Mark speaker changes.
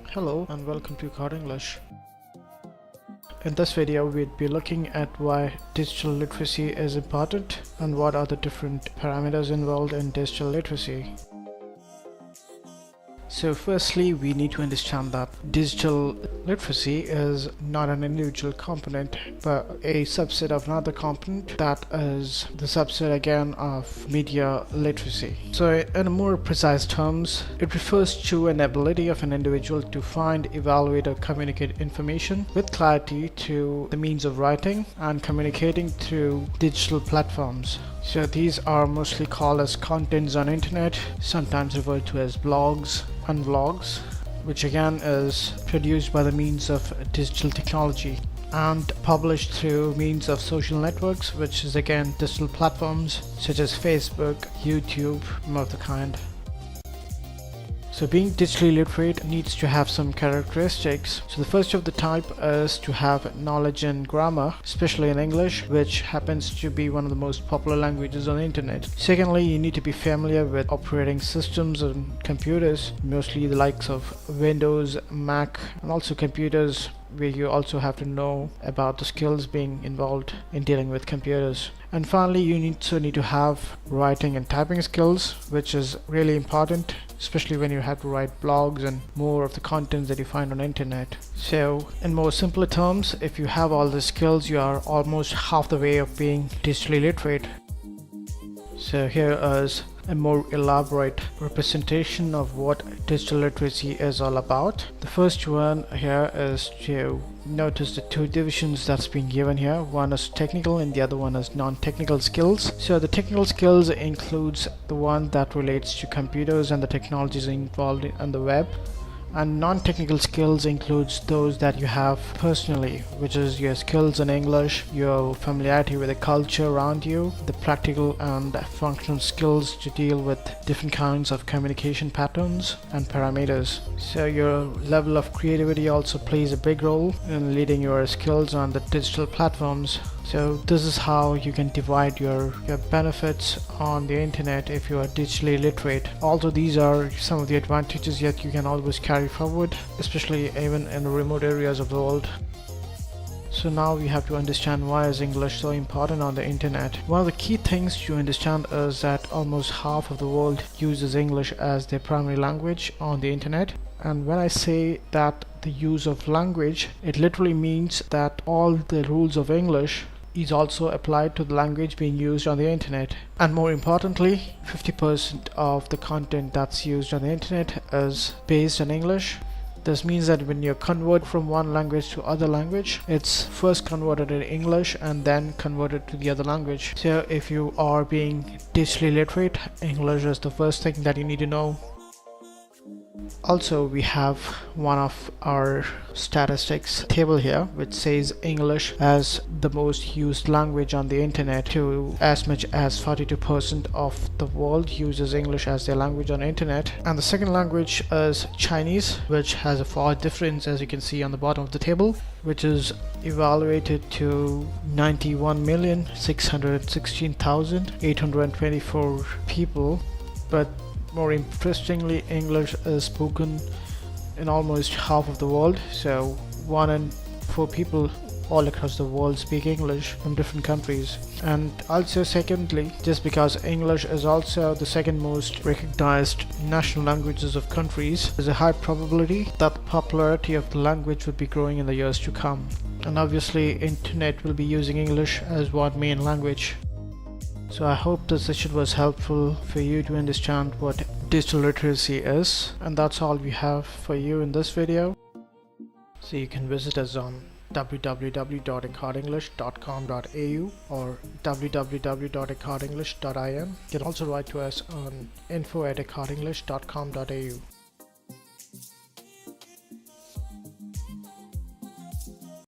Speaker 1: Hello and welcome to Card English. In this video we'd be looking at why digital literacy is important and what are the different parameters involved in digital literacy. So firstly, we need to understand that digital literacy is not an individual component but a subset of another component that is the subset again of media literacy. So in more precise terms, it refers to an ability of an individual to find, evaluate or communicate information with clarity through the means of writing and communicating through digital platforms. So these are mostly called as contents on internet, sometimes referred to as blogs and vlogs, which again is produced by the means of digital technology and published through means of social networks, which is again digital platforms such as Facebook, YouTube, more of the kind. So being digitally literate needs to have some characteristics. So the first of the type is to have knowledge in grammar, especially in English, which happens to be one of the most popular languages on the internet. Secondly, you need to be familiar with operating systems and computers, mostly the likes of Windows, Mac, and also computers where you also have to know about the skills being involved in dealing with computers. And finally, you need to have writing and typing skills, which is really important, especially when you have to write blogs and more of the contents that you find on internet. So in more simpler terms, if you have all the skills, you are almost half the way of being digitally literate. So here is a more elaborate representation of what digital literacy is all about. The first one here is to notice the two divisions that's being given here. One is technical and the other one is non-technical skills. So the technical skills includes the one that relates to computers and the technologies involved in the web. And non-technical skills includes those that you have personally, which is your skills in English, your familiarity with the culture around you, the practical and functional skills to deal with different kinds of communication patterns and parameters. So your level of creativity also plays a big role in leading your skills on the digital platforms. So this is how you can divide your benefits on the internet if you are digitally literate. Although these are some of the advantages, yet you can always carry forward, especially even in remote areas of the world. So now we have to understand why is English so important on the internet. One of the key things to understand is that almost half of the world uses English as their primary language on the internet. And when I say that the use of language, it literally means that all the rules of English is also applied to the language being used on the internet. And more importantly, 50% of the content that's used on the internet is based in English. This means that when you convert from one language to other language, it's first converted in English and then converted to the other language. So if you are being digitally literate, English is the first thing that you need to know. Also, we have one of our statistics table here which says English as the most used language on the internet, to as much as 42% of the world uses English as their language on the internet. And the second language is Chinese, which has a far difference, as you can see on the bottom of the table, which is evaluated to 91,616,824 people. But more interestingly, English is spoken in almost half of the world. So 1 in 4 people all across the world speak English from different countries. And also secondly, just because English is also the second most recognized national languages of countries, there's a high probability that the popularity of the language would be growing in the years to come. And obviously internet will be using English as one main language. So I hope this session was helpful for you to understand what digital literacy is, and that's all we have for you in this video. So you can visit us on www.accordenglish.com.au or www.accordenglish.in. You can also write to us on info@accordenglish.com.au.